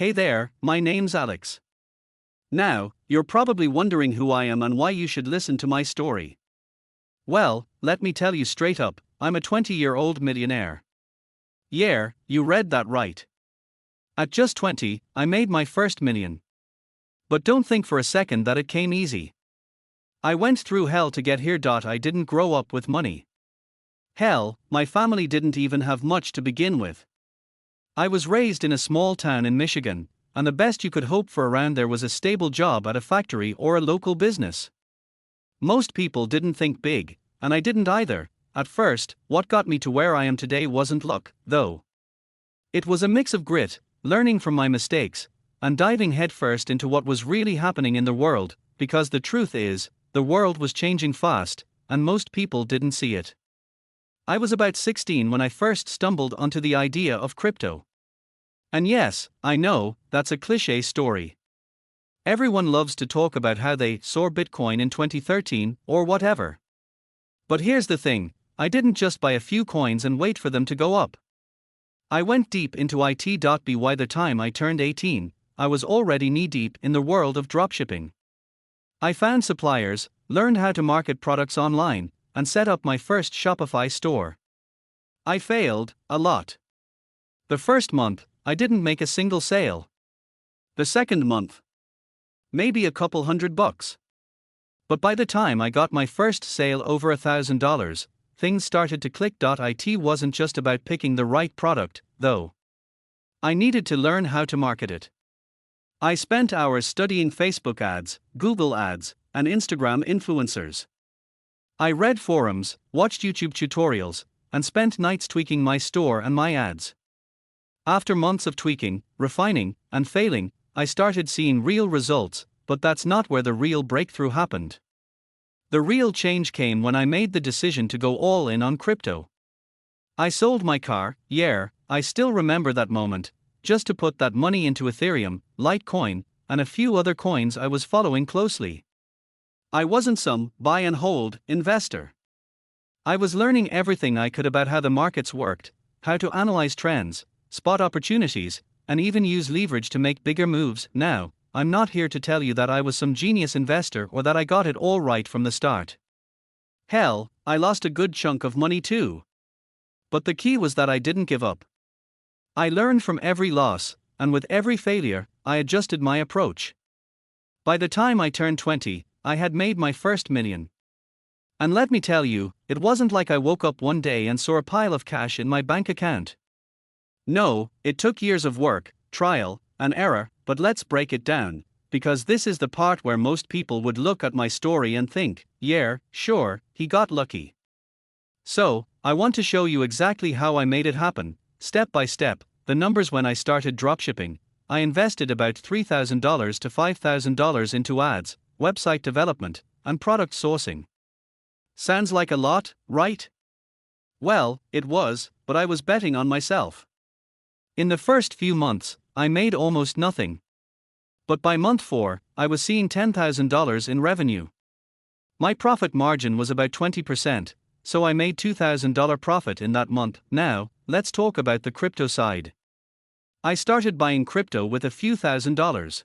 Hey there, my name's Alex. Now, you're probably wondering who I am and why you should listen to my story. Well, let me tell you straight up, I'm a 20-year-old millionaire. Yeah, you read that right. At just 20, I made my first million. But don't think for a second that it came easy. I went through hell to get here. I didn't grow up with money. Hell, my family didn't even have much to begin with. I was raised in a small town in Michigan, and the best you could hope for around there was a stable job at a factory or a local business. Most people didn't think big, and I didn't either. At first, what got me to where I am today wasn't luck, though. It was a mix of grit, learning from my mistakes, and diving headfirst into what was really happening in the world, because the truth is, the world was changing fast, and most people didn't see it. I was about 16 when I first stumbled onto the idea of crypto. And yes, I know, that's a cliché story. Everyone loves to talk about how they saw Bitcoin in 2013 or whatever. But here's the thing, I didn't just buy a few coins and wait for them to go up. I went deep into it. By the time I turned 18, I was already knee-deep in the world of dropshipping. I found suppliers, learned how to market products online, and set up my first Shopify store. I failed a lot. The first month, I didn't make a single sale. The second month, maybe a couple $100. But by the time I got my first sale over $1,000, things started to click. It wasn't just about picking the right product, though. I needed to learn how to market it. I spent hours studying Facebook ads, Google ads, and Instagram influencers. I read forums, watched YouTube tutorials, and spent nights tweaking my store and my ads. After months of tweaking, refining, and failing, I started seeing real results, but that's not where the real breakthrough happened. The real change came when I made the decision to go all in on crypto. I sold my car, I still remember that moment, just to put that money into Ethereum, Litecoin, and a few other coins I was following closely. I wasn't some buy and hold investor. I was learning everything I could about how the markets worked, how to analyze trends, spot opportunities, and even use leverage to make bigger moves. Now, I'm not here to tell you that I was some genius investor or that I got it all right from the start. Hell, I lost a good chunk of money too. But the key was that I didn't give up. I learned from every loss, and with every failure, I adjusted my approach. By the time I turned 20, I had made my first million. And let me tell you, it wasn't like I woke up one day and saw a pile of cash in my bank account. No, it took years of work, trial, and error, but let's break it down, because this is the part where most people would look at my story and think, yeah, sure, he got lucky. So, I want to show you exactly how I made it happen, step by step. The numbers: when I started dropshipping, I invested about $3,000 to $5,000 into ads, website development, and product sourcing. Sounds like a lot, right? Well, it was, but I was betting on myself. In the first few months, I made almost nothing. But by month 4, I was seeing $10,000 in revenue. My profit margin was about 20%, so I made $2,000 profit in that month. Now, let's talk about the crypto side. I started buying crypto with a few $1,000s.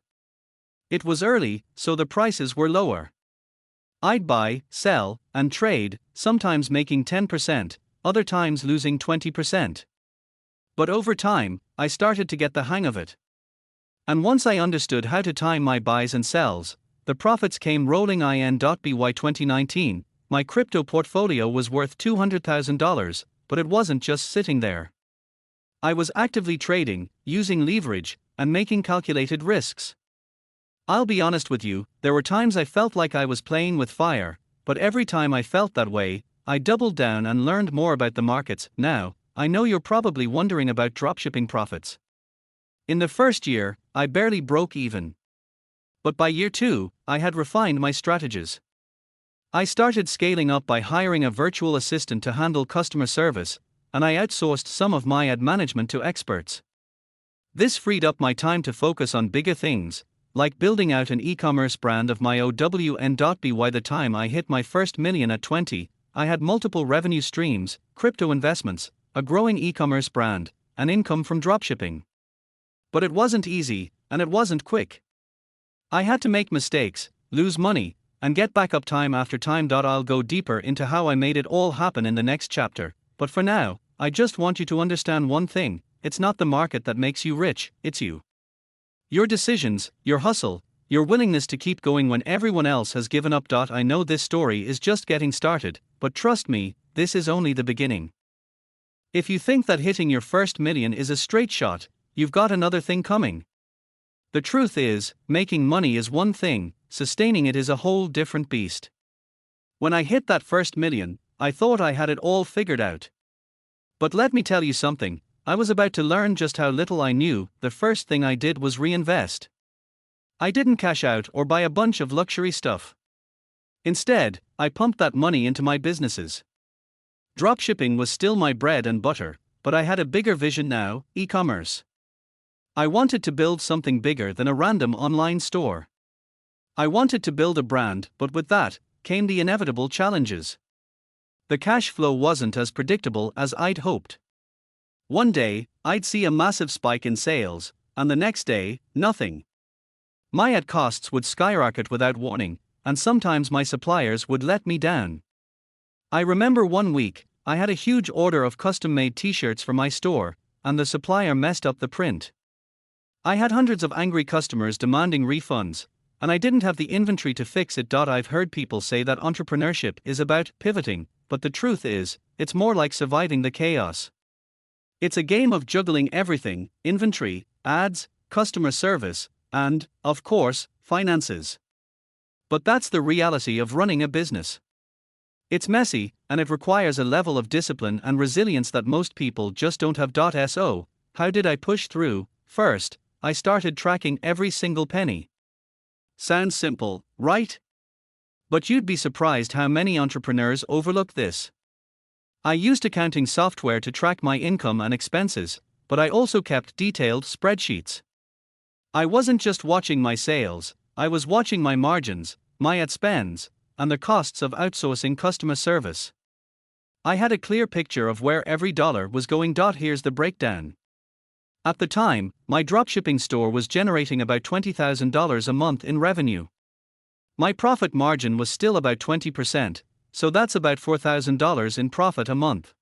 It was early, so the prices were lower. I'd buy, sell, and trade, sometimes making 10%, other times losing 20%. But over time, I started to get the hang of it. And once I understood how to time my buys and sells, the profits came rolling in. By 2019, my crypto portfolio was worth $200,000, but it wasn't just sitting there. I was actively trading, using leverage, and making calculated risks. I'll be honest with you, there were times I felt like I was playing with fire, but every time I felt that way, I doubled down and learned more about the markets. Now, I know you're probably wondering about dropshipping profits. In the first year, I barely broke even. But by year 2, I had refined my strategies. I started scaling up by hiring a virtual assistant to handle customer service, and I outsourced some of my ad management to experts. This freed up my time to focus on bigger things, like building out an e-commerce brand of my own. By the time I hit my first million at 20, I had multiple revenue streams, crypto investments, a growing e-commerce brand, and income from dropshipping. But it wasn't easy, and it wasn't quick. I had to make mistakes, lose money, and get back up time after time. I'll go deeper into how I made it all happen in the next chapter, but for now, I just want you to understand one thing: it's not the market that makes you rich, it's you. Your decisions, your hustle, your willingness to keep going when everyone else has given up. I know this story is just getting started, but trust me, this is only the beginning. If you think that hitting your first million is a straight shot, you've got another thing coming. The truth is, making money is one thing, sustaining it is a whole different beast. When I hit that first million, I thought I had it all figured out. But let me tell you something, I was about to learn just how little I knew. The first thing I did was reinvest. I didn't cash out or buy a bunch of luxury stuff. Instead, I pumped that money into my businesses. Dropshipping was still my bread and butter, but I had a bigger vision now: e-commerce. I wanted to build something bigger than a random online store. I wanted to build a brand, but with that came the inevitable challenges. The cash flow wasn't as predictable as I'd hoped. One day, I'd see a massive spike in sales, and the next day, nothing. My ad costs would skyrocket without warning, and sometimes my suppliers would let me down. I remember one week, I had a huge order of custom-made t-shirts for my store, and the supplier messed up the print. I had hundreds of angry customers demanding refunds, and I didn't have the inventory to fix it. I've heard people say that entrepreneurship is about pivoting, but the truth is, it's more like surviving the chaos. It's a game of juggling everything: inventory, ads, customer service, and, of course, finances. But that's the reality of running a business. It's messy, and it requires a level of discipline and resilience that most people just don't have. So, how did I push through? First, I started tracking every single penny. Sounds simple, right? But you'd be surprised how many entrepreneurs overlook this. I used accounting software to track my income and expenses, but I also kept detailed spreadsheets. I wasn't just watching my sales, I was watching my margins, my ad spends, and the costs of outsourcing customer service. I had a clear picture of where every dollar was going. Here's the breakdown. At the time, my dropshipping store was generating about $20,000 a month in revenue. My profit margin was still about 20%, so that's about $4,000 in profit a month.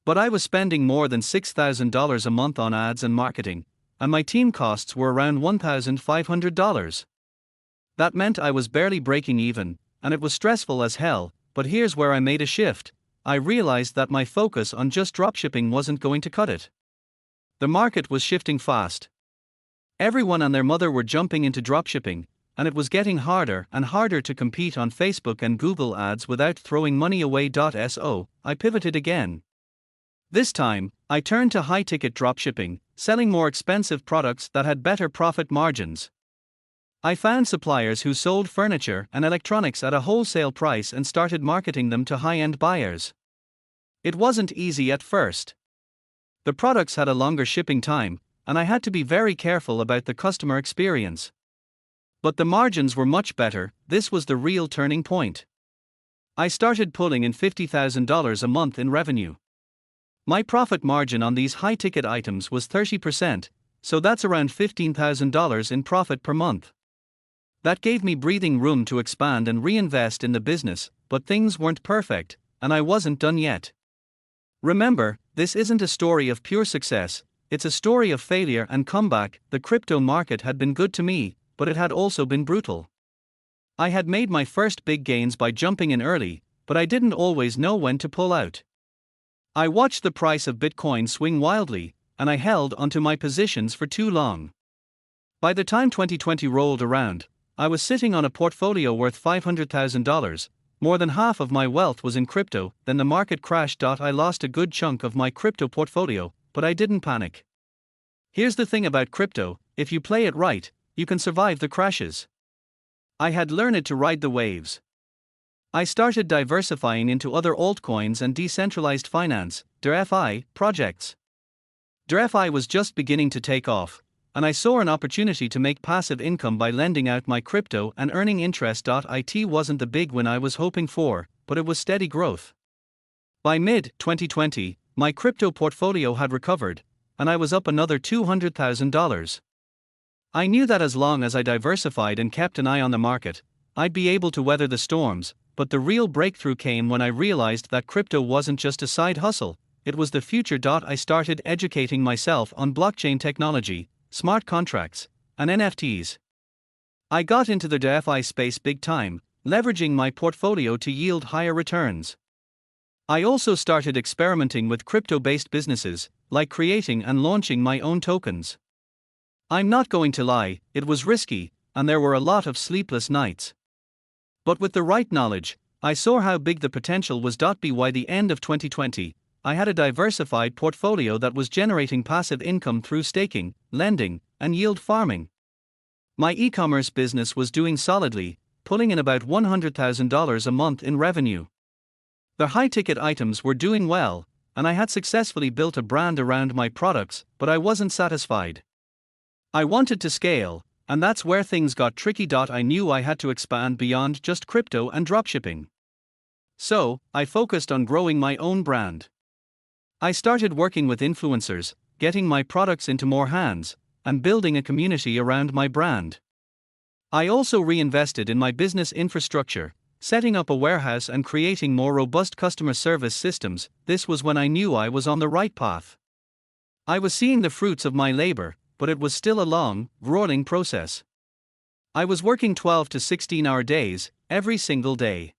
But I was spending more than $6,000 a month on ads and marketing, and my team costs were around $1,500. That meant I was barely breaking even, and it was stressful as hell. But here's where I made a shift. I realized that my focus on just dropshipping wasn't going to cut it. The market was shifting fast. Everyone and their mother were jumping into dropshipping, and it was getting harder and harder to compete on Facebook and Google ads without throwing money away. So, I pivoted again. This time, I turned to high-ticket dropshipping, selling more expensive products that had better profit margins. I found suppliers who sold furniture and electronics at a wholesale price and started marketing them to high-end buyers. It wasn't easy at first. The products had a longer shipping time, and I had to be very careful about the customer experience. But the margins were much better. This was the real turning point. I started pulling in $50,000 a month in revenue. My profit margin on these high-ticket items was 30%, so that's around $15,000 in profit per month. That gave me breathing room to expand and reinvest in the business, but things weren't perfect, and I wasn't done yet. Remember, this isn't a story of pure success, it's a story of failure and comeback. The crypto market had been good to me, but it had also been brutal. I had made my first big gains by jumping in early, but I didn't always know when to pull out. I watched the price of Bitcoin swing wildly, and I held onto my positions for too long. By the time 2020 rolled around, I was sitting on a portfolio worth $500,000, more than half of my wealth was in crypto. Then the market crashed. I lost a good chunk of my crypto portfolio, but I didn't panic. Here's the thing about crypto: if you play it right, you can survive the crashes. I had learned to ride the waves. I started diversifying into other altcoins and decentralized finance (DeFi) projects. DeFi was just beginning to take off, and I saw an opportunity to make passive income by lending out my crypto and earning interest. It wasn't the big win I was hoping for, but it was steady growth. By mid-2020, my crypto portfolio had recovered, and I was up another $200,000. I knew that as long as I diversified and kept an eye on the market, I'd be able to weather the storms, but the real breakthrough came when I realized that crypto wasn't just a side hustle, it was the future. I started educating myself on blockchain technology, smart contracts, and NFTs. I got into the DeFi space big time, leveraging my portfolio to yield higher returns. I also started experimenting with crypto-based businesses, like creating and launching my own tokens. I'm not going to lie, it was risky, and there were a lot of sleepless nights. But with the right knowledge, I saw how big the potential was. By the end of 2020, I had a diversified portfolio that was generating passive income through staking, lending, and yield farming. My e-commerce business was doing solidly, pulling in about $100,000 a month in revenue. The high-ticket items were doing well, and I had successfully built a brand around my products, but I wasn't satisfied. I wanted to scale, and that's where things got tricky. I knew I had to expand beyond just crypto and dropshipping. So, I focused on growing my own brand. I started working with influencers, getting my products into more hands, and building a community around my brand. I also reinvested in my business infrastructure, setting up a warehouse and creating more robust customer service systems. This was when I knew I was on the right path. I was seeing the fruits of my labor, but it was still a long, grueling process. I was working 12 to 16-hour days, every single day.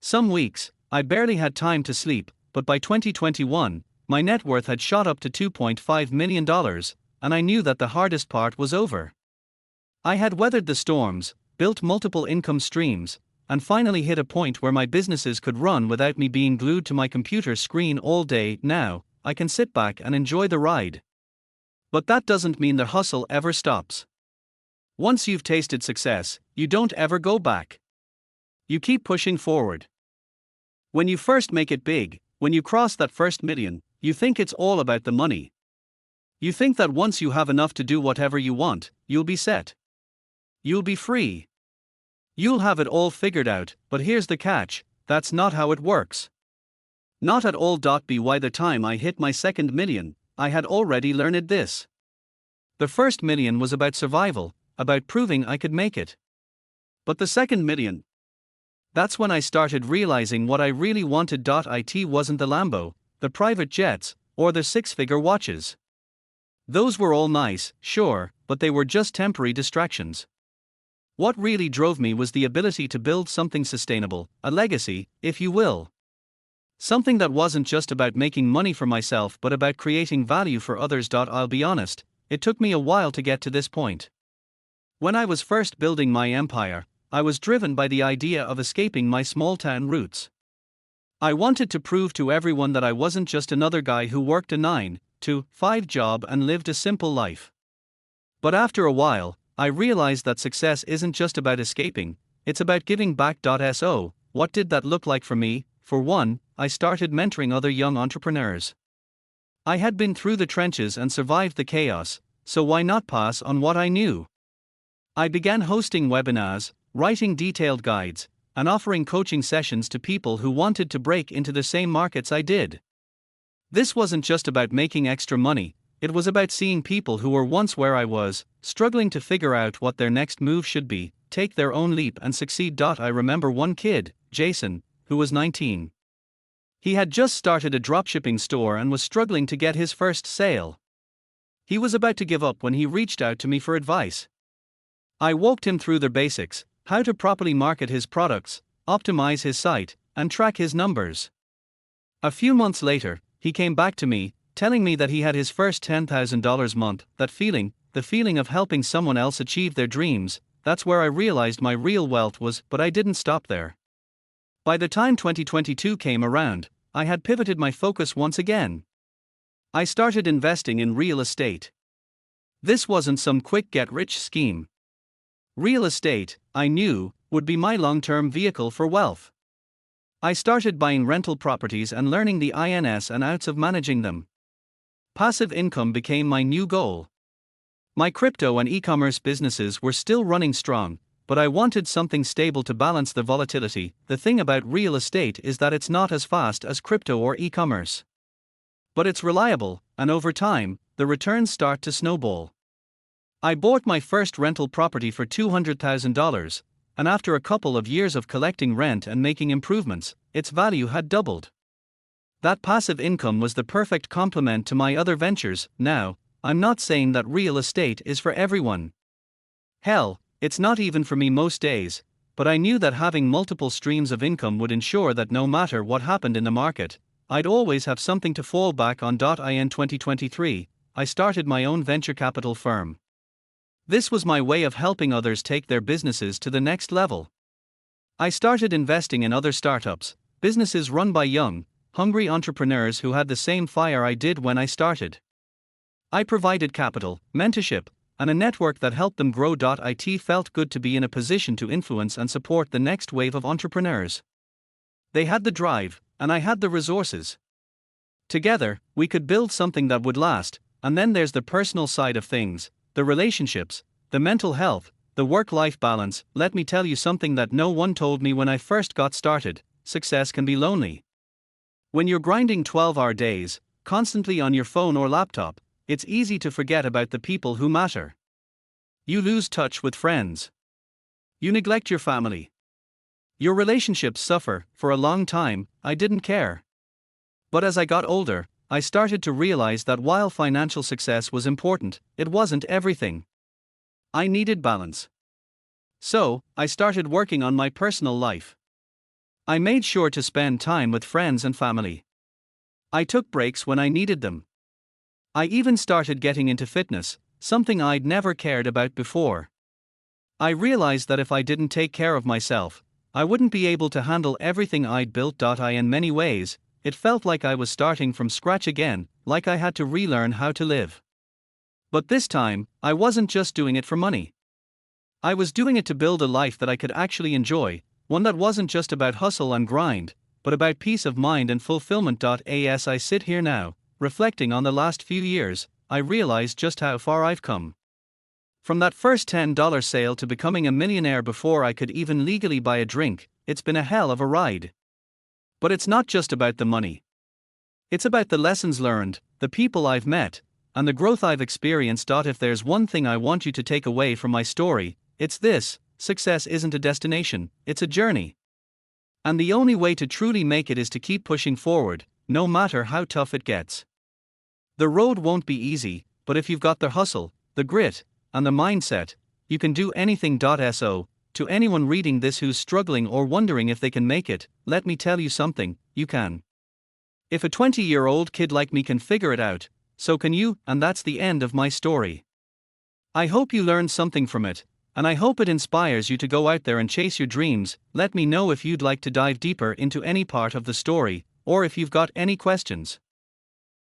Some weeks, I barely had time to sleep, but by 2021, my net worth had shot up to $2.5 million, and I knew that the hardest part was over. I had weathered the storms, built multiple income streams, and finally hit a point where my businesses could run without me being glued to my computer screen all day. Now, I can sit back and enjoy the ride. But that doesn't mean the hustle ever stops. Once you've tasted success, you don't ever go back. You keep pushing forward. When you first make it big, when you cross that first million, you think it's all about the money. You think that once you have enough to do whatever you want, you'll be set. You'll be free. You'll have it all figured out, but here's the catch, that's not how it works. Not at all. By the time I hit my second million, I had already learned this. The first million was about survival, about proving I could make it. But the second million, that's when I started realizing what I really wanted. It wasn't the Lambo, the private jets, or the six-figure watches. Those were all nice, sure, but they were just temporary distractions. What really drove me was the ability to build something sustainable, a legacy, if you will. Something that wasn't just about making money for myself but about creating value for others. I'll be honest, it took me a while to get to this point. When I was first building my empire, I was driven by the idea of escaping my small-town roots. I wanted to prove to everyone that I wasn't just another guy who worked a 9-to-5 job and lived a simple life. But after a while, I realized that success isn't just about escaping, it's about giving back. So, what did that look like for me? For one, I started mentoring other young entrepreneurs. I had been through the trenches and survived the chaos, so why not pass on what I knew? I began hosting webinars, writing detailed guides, and offering coaching sessions to people who wanted to break into the same markets I did. This wasn't just about making extra money, it was about seeing people who were once where I was, struggling to figure out what their next move should be, take their own leap and succeed. I remember one kid, Jason, who was 19. He had just started a dropshipping store and was struggling to get his first sale. He was about to give up when he reached out to me for advice. I walked him through the basics, how to properly market his products, optimize his site, and track his numbers. A few months later, he came back to me, telling me that he had his first $10,000 month. That feeling, the feeling of helping someone else achieve their dreams, that's where I realized my real wealth was. But I didn't stop there. By the time 2022 came around, I had pivoted my focus once again. I started investing in real estate. This wasn't some quick get-rich scheme. Real estate, I knew, would be my long-term vehicle for wealth. I started buying rental properties and learning the ins and outs of managing them. Passive income became my new goal. My crypto and e-commerce businesses were still running strong, but I wanted something stable to balance the volatility. The thing about real estate is that it's not as fast as crypto or e-commerce. But it's reliable, and over time, the returns start to snowball. I bought my first rental property for $200,000, and after a couple of years of collecting rent and making improvements, its value had doubled. That passive income was the perfect complement to my other ventures. Now, I'm not saying that real estate is for everyone. Hell, it's not even for me most days, but I knew that having multiple streams of income would ensure that no matter what happened in the market, I'd always have something to fall back on. In 2023, I started my own venture capital firm. This was my way of helping others take their businesses to the next level. I started investing in other startups, businesses run by young, hungry entrepreneurs who had the same fire I did when I started. I provided capital, mentorship, and a network that helped them grow. It felt good to be in a position to influence and support the next wave of entrepreneurs. They had the drive, and I had the resources. Together, we could build something that would last. And then there's the personal side of things, the relationships, the mental health, the work-life balance. Let me tell you something that no one told me when I first got started: success can be lonely. When you're grinding 12-hour days, constantly on your phone or laptop, it's easy to forget about the people who matter. You lose touch with friends. You neglect your family. Your relationships suffer. For a long time, I didn't care. But as I got older, I started to realize that while financial success was important, it wasn't everything. I needed balance. So, I started working on my personal life. I made sure to spend time with friends and family. I took breaks when I needed them. I even started getting into fitness, something I'd never cared about before. I realized that if I didn't take care of myself, I wouldn't be able to handle everything I'd built. In many ways, it felt like I was starting from scratch again, like I had to relearn how to live. But this time, I wasn't just doing it for money. I was doing it to build a life that I could actually enjoy, one that wasn't just about hustle and grind, but about peace of mind and fulfillment. As I sit here now, reflecting on the last few years, I realize just how far I've come. From that first $10 sale to becoming a millionaire before I could even legally buy a drink, it's been a hell of a ride. But it's not just about the money. It's about the lessons learned, the people I've met, and the growth I've experienced. If there's one thing I want you to take away from my story, it's this: success isn't a destination, it's a journey. And the only way to truly make it is to keep pushing forward, no matter how tough it gets. The road won't be easy, but if you've got the hustle, the grit, and the mindset, you can do anything. So, to anyone reading this who's struggling or wondering if they can make it, let me tell you something: you can. If a 20-year-old kid like me can figure it out, so can you. And that's the end of my story. I hope you learned something from it, and I hope it inspires you to go out there and chase your dreams. Let me know if you'd like to dive deeper into any part of the story, or if you've got any questions.